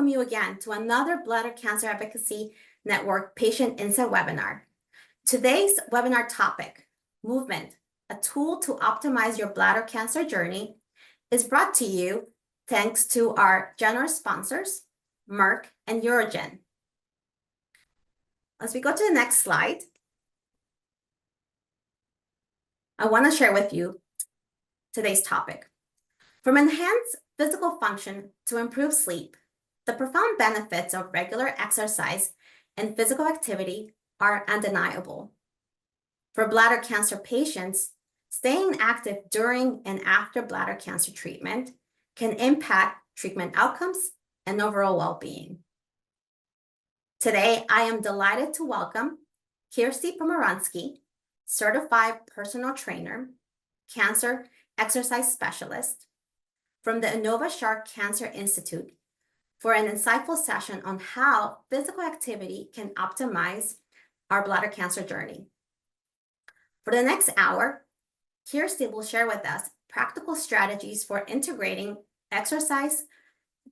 you again to another Bladder Cancer Advocacy Network Patient Insight webinar. Today's webinar topic, Movement, a tool to optimize your bladder cancer journey, is brought to you thanks to our generous sponsors, Merck and UroGen. As we go to the next slide, I want to share with you today's topic. From enhanced physical function to improve sleep, the profound benefits of regular exercise and physical activity are undeniable. For bladder cancer patients, staying active during and after bladder cancer treatment can impact treatment outcomes and overall well-being. Today, I am delighted to welcome Kirstie Pomaranski, certified personal trainer, cancer exercise specialist from the Inova Schar Cancer Institute, for an insightful session on how physical activity can optimize our bladder cancer journey. For the next hour, Kirstie will share with us practical strategies for integrating exercise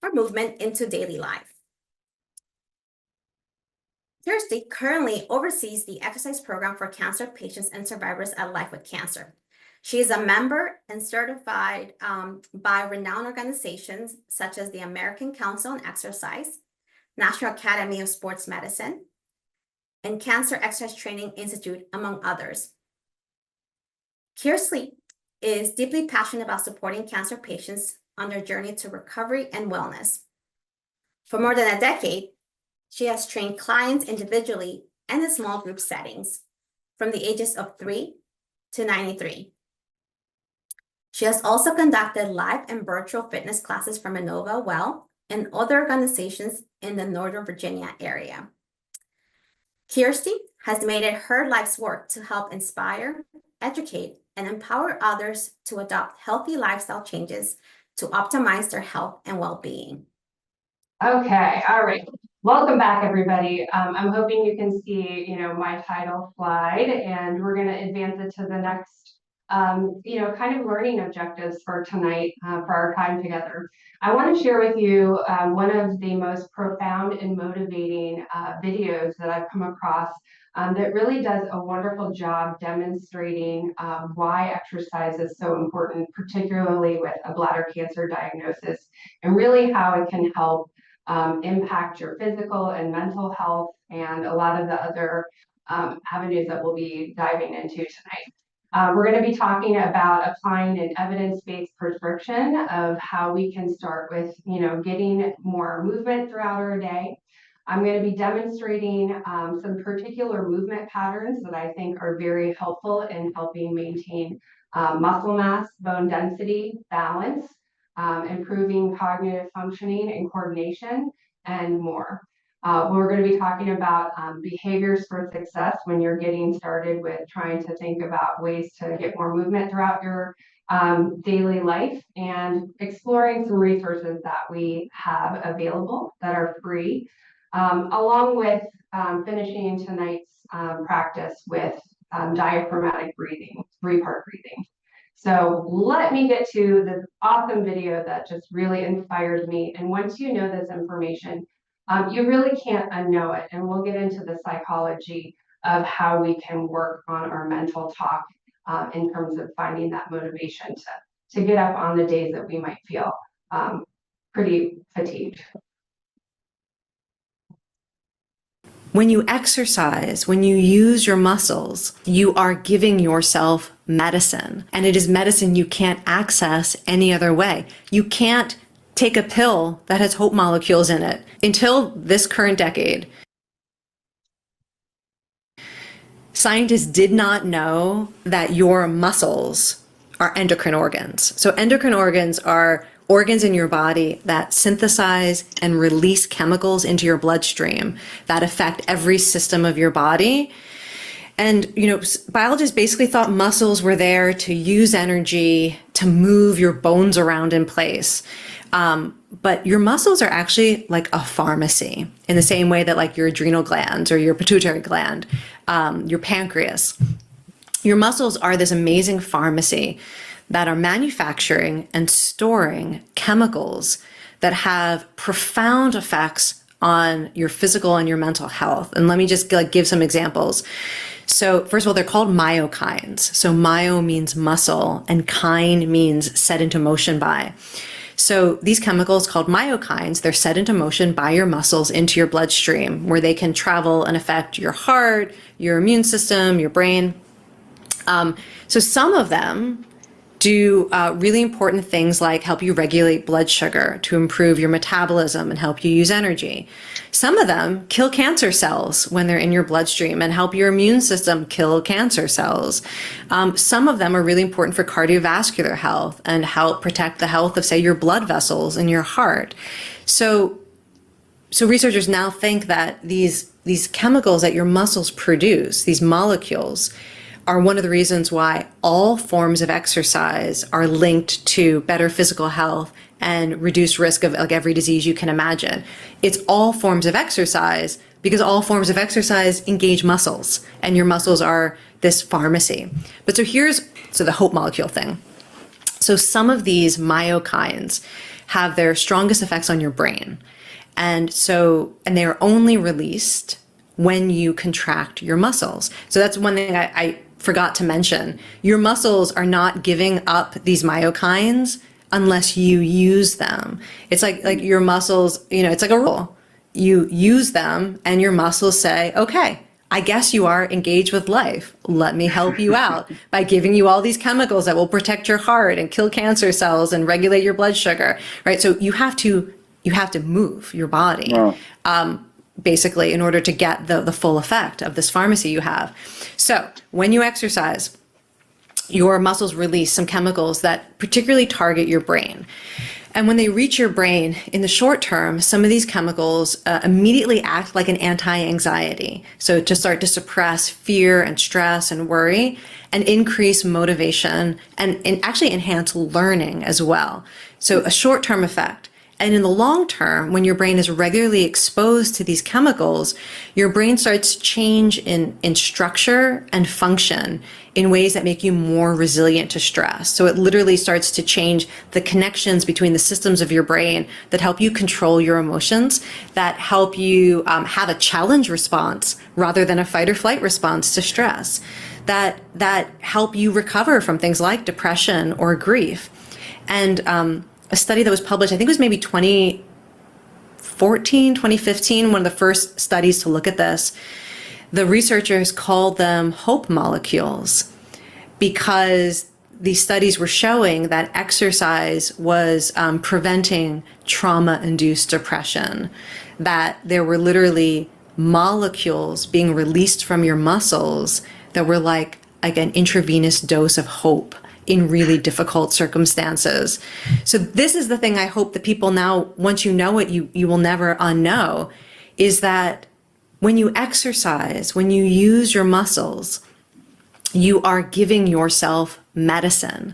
or movement into daily life. Kirstie currently oversees the exercise program for cancer patients and survivors at Life with Cancer. She is a member and certified by renowned organizations such as the American Council on Exercise, National Academy of Sports Medicine, and Cancer Exercise Training Institute, among others. Kirstie is deeply passionate about supporting cancer patients on their journey to recovery and wellness. For more than a decade, she has trained clients individually and in small group settings from the ages of 3 to 93. She has also conducted live and virtual fitness classes from Inova Well and other organizations in the Northern Virginia area. Kirstie has made it her life's work to help inspire, educate, and empower others to adopt healthy lifestyle changes to optimize their health and well-being. Okay, all right. Welcome back, everybody. I'm hoping you can see, my title slide, and we're going to advance it to the next, kind of learning objectives for tonight, for our time together. I want to share with you one of the most profound and motivating videos that I've come across that really does a wonderful job demonstrating why exercise is so important, particularly with a bladder cancer diagnosis, and really how it can help impact your physical and mental health and a lot of the other avenues that we'll be diving into tonight. We're going to be talking about applying an evidence-based prescription of how we can start with, getting more movement throughout our day. I'm going to be demonstrating some particular movement patterns that I think are very helpful in helping maintain muscle mass, bone density, balance, improving cognitive functioning and coordination, and more. We're going to be talking about behaviors for success when you're getting started with trying to think about ways to get more movement throughout your daily life, and exploring some resources that we have available that are free, along with finishing tonight's practice with diaphragmatic breathing, 3-part breathing. So let me get to this awesome video that just really inspires me. And once you know this information, you really can't unknow it. And we'll get into the psychology of how we can work on our mental talk in terms of finding that motivation to get up on the days that we might feel pretty fatigued. When you exercise, when you use your muscles, you are giving yourself medicine. And it is medicine you can't access any other way. You can't take a pill that has hope molecules in it. Until this current decade, scientists did not know that your muscles are endocrine organs. So endocrine organs are organs in your body that synthesize and release chemicals into your bloodstream that affect every system of your body. And, biologists basically thought muscles were there to use energy, to move your bones around in place. But your muscles are actually like a pharmacy, in the same way that like your adrenal glands or your pituitary gland, your pancreas. Your muscles are this amazing pharmacy that are manufacturing and storing chemicals that have profound effects on your physical and your mental health. And let me just give some examples. So first of all, they're called myokines. So myo means muscle and kine means set into motion by. So these chemicals called myokines, they're set into motion by your muscles into your bloodstream, where they can travel and affect your heart, your immune system, your brain. So some of them do really important things like help you regulate blood sugar to improve your metabolism and help you use energy. Some of them kill cancer cells when they're in your bloodstream and help your immune system kill cancer cells. Some of them are really important for cardiovascular health and help protect the health of, say, your blood vessels in your heart. So researchers now think that these chemicals that your muscles produce, these molecules, are one of the reasons why all forms of exercise are linked to better physical health and reduced risk of like every disease you can imagine. It's all forms of exercise because all forms of exercise engage muscles, and your muscles are this pharmacy. But so the hope molecule thing. So some of these myokines have their strongest effects on your brain. And they're only released when you contract your muscles. So that's one thing I forgot to mention. Your muscles are not giving up these myokines unless you use them. It's like your muscles, it's like a rule. You use them and your muscles say, okay, I guess you are engaged with life. Let me help you out by giving you all these chemicals that will protect your heart and kill cancer cells and regulate your blood sugar, right? So you have to move your body. Wow. Basically, in order to get the full effect of this pharmacy you have. So when you exercise, your muscles release some chemicals that particularly target your brain. And when they reach your brain, in the short term, some of these chemicals immediately act like an anti-anxiety. So to start to suppress fear and stress and worry and increase motivation and actually enhance learning as well. So a short-term effect. And in the long term, when your brain is regularly exposed to these chemicals, your brain starts to change in structure and function in ways that make you more resilient to stress. So it literally starts to change the connections between the systems of your brain that help you control your emotions, that help you have a challenge response rather than a fight or flight response to stress, that help you recover from things like depression or grief. And a study that was published, I think it was maybe 2014, 2015, one of the first studies to look at this. The researchers called them hope molecules because these studies were showing that exercise was preventing trauma-induced depression, that there were literally molecules being released from your muscles that were like an intravenous dose of hope in really difficult circumstances. So this is the thing I hope that people now, once you know it, you will never unknow, is that when you exercise, when you use your muscles, you are giving yourself medicine.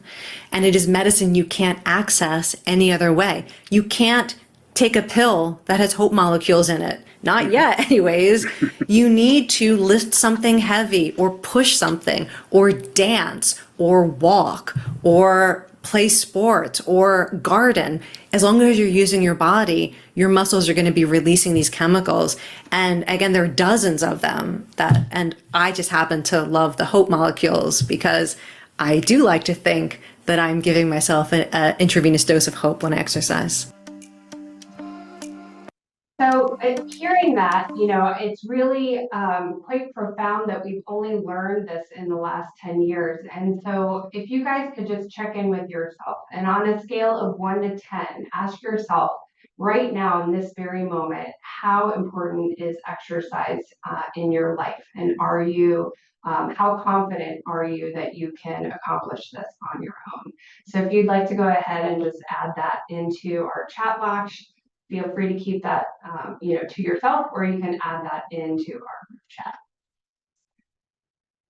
And it is medicine you can't access any other way. You can't take a pill that has hope molecules in it. Not yet, anyways. You need to lift something heavy or push something or dance or walk or play sports or garden. As long as you're using your body, your muscles are going to be releasing these chemicals. And again, there are dozens of them and I just happen to love the hope molecules because I do like to think that I'm giving myself an intravenous dose of hope when I exercise. So hearing that, it's really quite profound that we've only learned this in the last 10 years. And so if you guys could just check in with yourself and on a scale of 1 to 10, ask yourself right now in this very moment, how important is exercise in your life? And are you, how confident are you that you can accomplish this on your own? So if you'd like to go ahead and just add that into our chat box, feel free to keep that, to yourself, or you can add that into our group chat.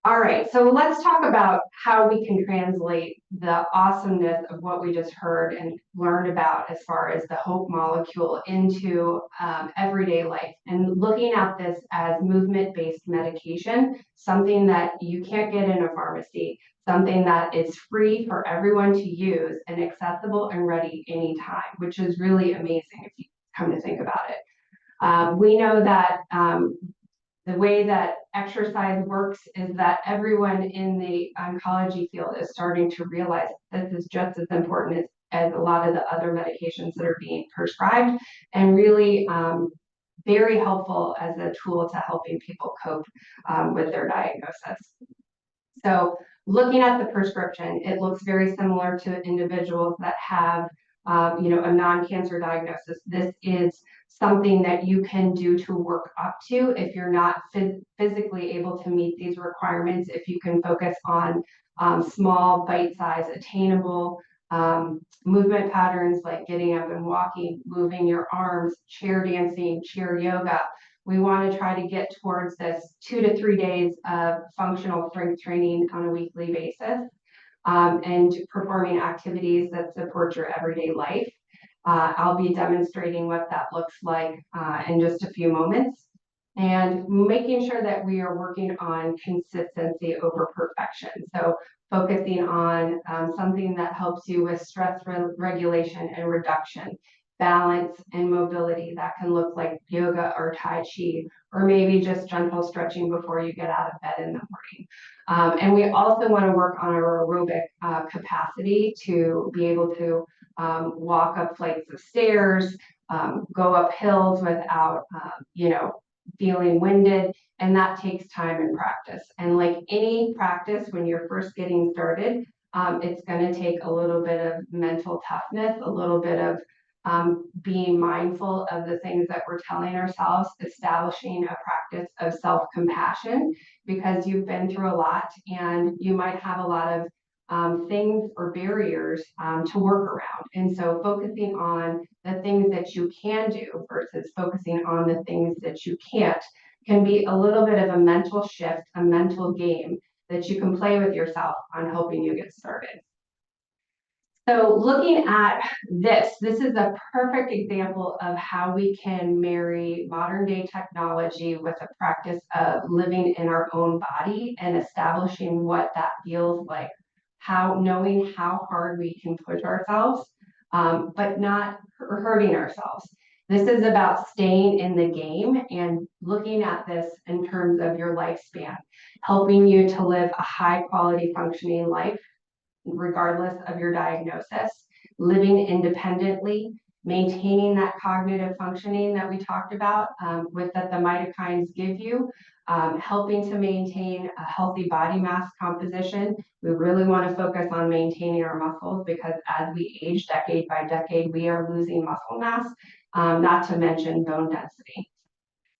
All right, so let's talk about how we can translate the awesomeness of what we just heard and learned about as far as the hope molecule into everyday life, and looking at this as movement-based medication, something that you can't get in a pharmacy, something that is free for everyone to use and accessible and ready anytime, which is really amazing if you come to think about it. We know that the way that exercise works is that everyone in the oncology field is starting to realize this is just as important as a lot of the other medications that are being prescribed, and really very helpful as a tool to helping people cope with their diagnosis. So looking at the prescription, it looks very similar to individuals that have a non-cancer diagnosis. This is something that you can do to work up to if you're not physically able to meet these requirements. If you can focus on small, bite-sized, attainable movement patterns like getting up and walking, moving your arms, chair dancing, chair yoga. We want to try to get towards this 2 to 3 days of functional strength training on a weekly basis, and performing activities that support your everyday life. I'll be demonstrating what that looks like in just a few moments, and making sure that we are working on consistency over perfection. So focusing on something that helps you with stress regulation and reduction, balance and mobility. That can look like yoga or Tai Chi, or maybe just gentle stretching before you get out of bed in the morning. And we also want to work on our aerobic capacity to be able to walk up flights of stairs, go up hills without, feeling winded. And that takes time and practice. And like any practice, when you're first getting started, it's going to take a little bit of mental toughness, a little bit of being mindful of the things that we're telling ourselves, establishing a practice of self-compassion, because you've been through a lot and you might have a lot of things or barriers to work around. And so focusing on the things that you can do versus focusing on the things that you can't can be a little bit of a mental shift, a mental game that you can play with yourself on helping you get started. So looking at this is a perfect example of how we can marry modern day technology with a practice of living in our own body and establishing what that feels like, knowing how hard we can push ourselves, but not hurting ourselves. This is about staying in the game and looking at this in terms of your lifespan, helping you to live a high quality functioning life regardless of your diagnosis, living independently, maintaining that cognitive functioning that we talked about that the mitokines give you, helping to maintain a healthy body mass composition. We really want to focus on maintaining our muscles, because as we age decade by decade, we are losing muscle mass, not to mention bone density.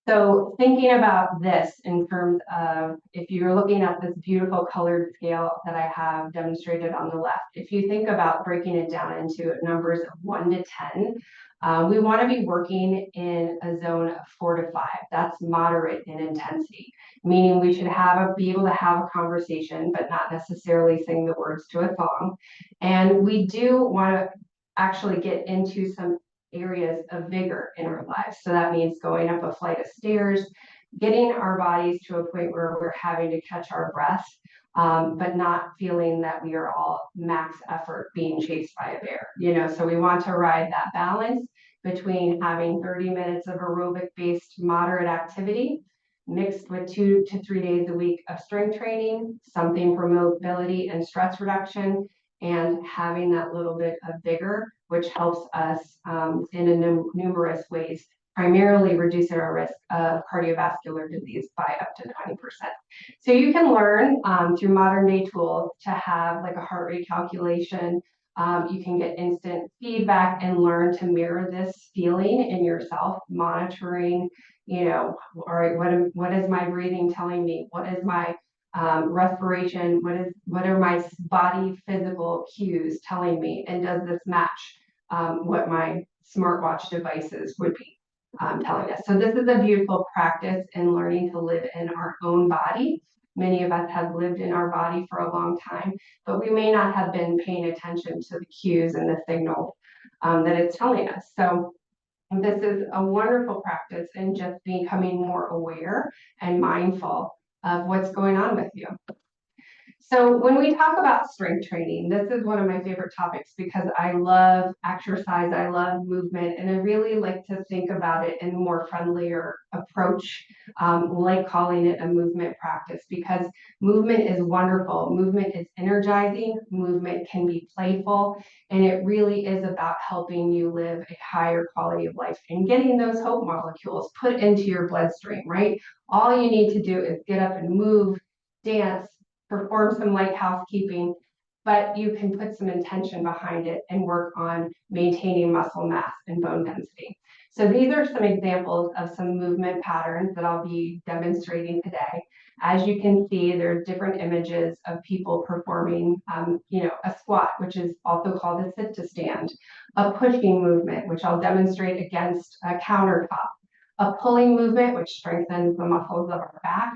So thinking about this in terms of, if you're looking at this beautiful colored scale that I have demonstrated on the left, if you think about breaking it down into numbers of 1 to 10, we want to be working in a zone of 4 to 5. That's moderate in intensity, meaning we should be able to have a conversation, but not necessarily sing the words to a song. And we do want to actually get into some areas of vigor in our lives. So that means going up a flight of stairs, getting our bodies to a point where we're having to catch our breath, but not feeling that we are all max effort being chased by a bear. So we want to ride that balance between having 30 minutes of aerobic-based moderate activity mixed with 2 to 3 days a week of strength training, something for mobility and stress reduction, and having that little bit of vigor, which helps us in numerous ways, primarily reducing our risk of cardiovascular disease by up to 20%. So you can learn through modern day tools to have like a heart rate calculation. You can get instant feedback and learn to mirror this feeling in yourself, monitoring, all right, what is my breathing telling me? What is my respiration? What are my body physical cues telling me? And does this match what my smartwatch devices would be telling us? So this is a beautiful practice in learning to live in our own body Many of us have lived in our body for a long time, but we may not have been paying attention to the cues and the signals that it's telling us. So this is a wonderful practice in just becoming more aware and mindful of what's going on with you. So when we talk about strength training, this is one of my favorite topics because I love exercise, I love movement, and I really like to think about it in a more friendlier approach, like calling it a movement practice, because movement is wonderful. Movement is energizing, movement can be playful, and it really is about helping you live a higher quality of life and getting those hope molecules put into your bloodstream, right? All you need to do is get up and move, dance, perform some light housekeeping, but you can put some intention behind it and work on maintaining muscle mass and bone density. So these are some examples of some movement patterns that I'll be demonstrating today. As you can see, there's different images of people performing, a squat, which is also called a sit to stand, a pushing movement, which I'll demonstrate against a countertop, a pulling movement, which strengthens the muscles of our back,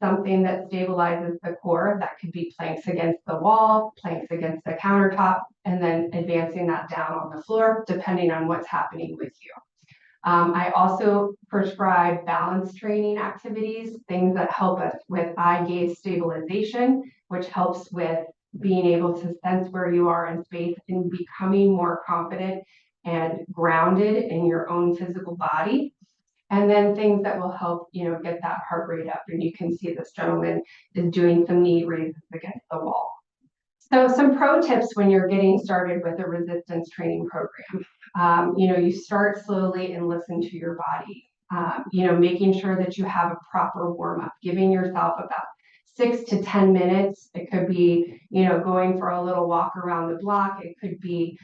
something that stabilizes the core. That could be planks against the wall, planks against the countertop, and then advancing that down on the floor, depending on what's happening with you. I also prescribe balance training activities, things that help us with eye gaze stabilization, which helps with being able to sense where you are in space and becoming more confident and grounded in your own physical body. And then things that will help, get that heart rate up. And you can see this gentleman is doing some knee raises against the wall. So some pro tips when you're getting started with a resistance training program. You start slowly and listen to your body. Making sure that you have a proper warm up, giving yourself about 6 to 10 minutes. It could be, going for a little walk around the block. It could be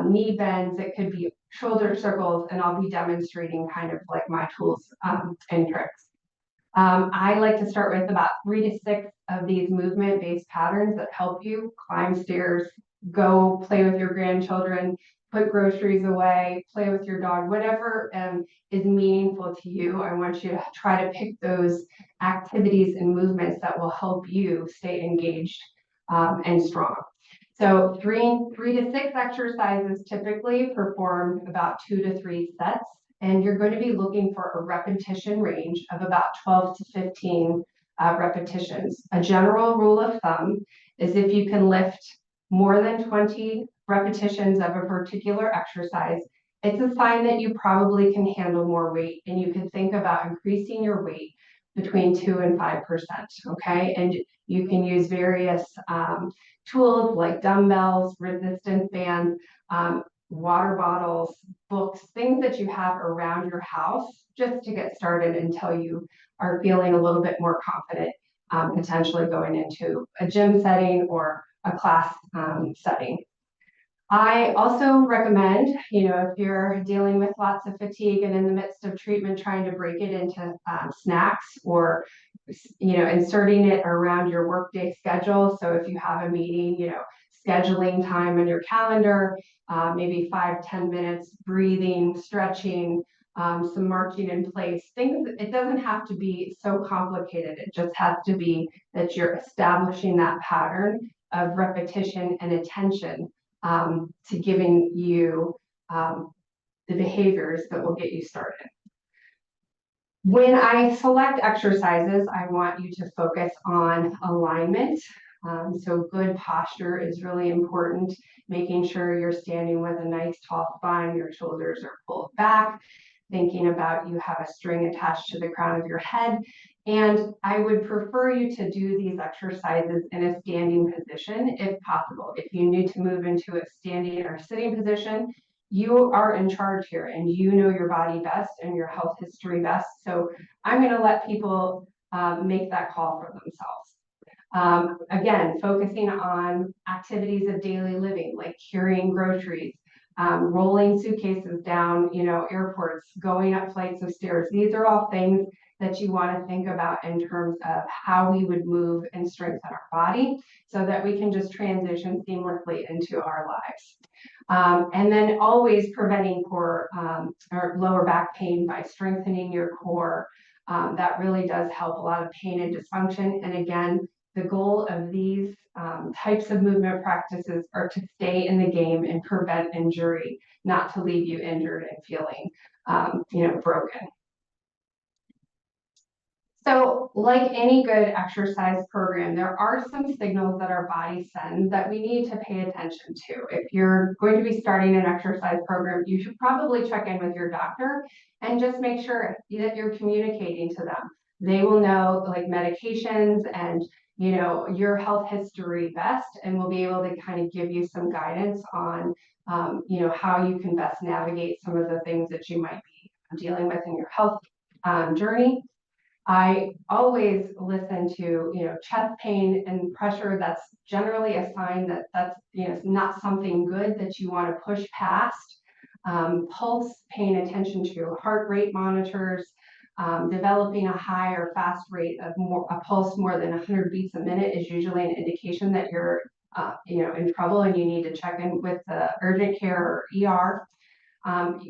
knee bends. It could be shoulder circles, and I'll be demonstrating kind of like my tools and tricks. I like to start with about 3 to 6 of these movement-based patterns that help you climb stairs, go play with your grandchildren, put groceries away, play with your dog, whatever is meaningful to you. I want you to try to pick those activities and movements that will help you stay engaged and strong. So 3 to 6 exercises typically perform about 2 to 3 sets, and you're going to be looking for a repetition range of about 12 to 15 repetitions. A general rule of thumb is if you can lift more than 20 repetitions of a particular exercise, it's a sign that you probably can handle more weight, and you can think about increasing your weight between 2 and 5%, okay? And you can use various tools like dumbbells, resistance bands, water bottles, books, things that you have around your house just to get started until you are feeling a little bit more confident, potentially going into a gym setting or a class setting. I also recommend, if you're dealing with lots of fatigue and in the midst of treatment, trying to break it into snacks or, inserting it around your workday schedule. So if you have a meeting, scheduling time on your calendar, maybe 5-10 minutes, breathing, stretching, some marching in place. It doesn't have to be so complicated. It just has to be that you're establishing that pattern of repetition and attention to giving you the behaviors that will get you started. When I select exercises, I want you to focus on alignment. So good posture is really important, making sure you're standing with a nice tall spine, your shoulders are pulled back, thinking about you have a string attached to the crown of your head. And I would prefer you to do these exercises in a standing position if possible. If you need to move into a standing or sitting position, you are in charge here and you know your body best and your health history best. So I'm going to let people make that call for themselves. Again, focusing on activities of daily living, like carrying groceries, rolling suitcases down, airports, going up flights of stairs. These are all things that you want to think about in terms of how we would move and strengthen our body so that we can just transition seamlessly into our lives. And then always preventing core or lower back pain by strengthening your core, That really does help a lot of pain and dysfunction. And again, the goal of these types of movement practices are to stay in the game and prevent injury, not to leave you injured and feeling, broken. So like any good exercise program, there are some signals that our body sends that we need to pay attention to. If you're going to be starting an exercise program, you should probably check in with your doctor and just make sure that you're communicating to them. They will know like medications and your health history best, and will be able to kind of give you some guidance on how you can best navigate some of the things that you might be dealing with in your health journey. I always listen to, chest pain and pressure. That's generally a sign that that's, not something good that you want to push past. Pulse, paying attention to heart rate monitors, developing a high or fast rate of a pulse more than 100 beats a minute is usually an indication that you're, in trouble and you need to check in with the urgent care or ER.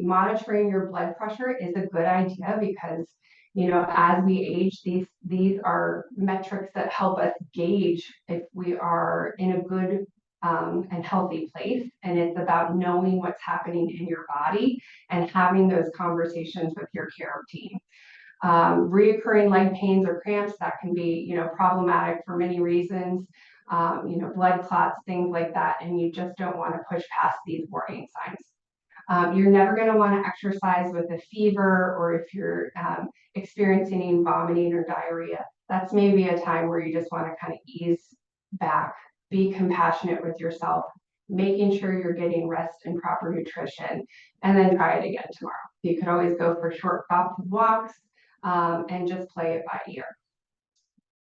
Monitoring your blood pressure is a good idea because as we age, these are metrics that help us gauge if we are in a good and healthy place. And it's about knowing what's happening in your body and having those conversations with your care team. Reoccurring leg pains or cramps, that can be problematic for many reasons. Blood clots, things like that, and you just don't want to push past these warning signs. You're never going to want to exercise with a fever, or if you're experiencing vomiting or diarrhea. That's maybe a time where you just want to kind of ease back, be compassionate with yourself, making sure you're getting rest and proper nutrition, and then try it again tomorrow. You could always go for short walks and just play it by ear.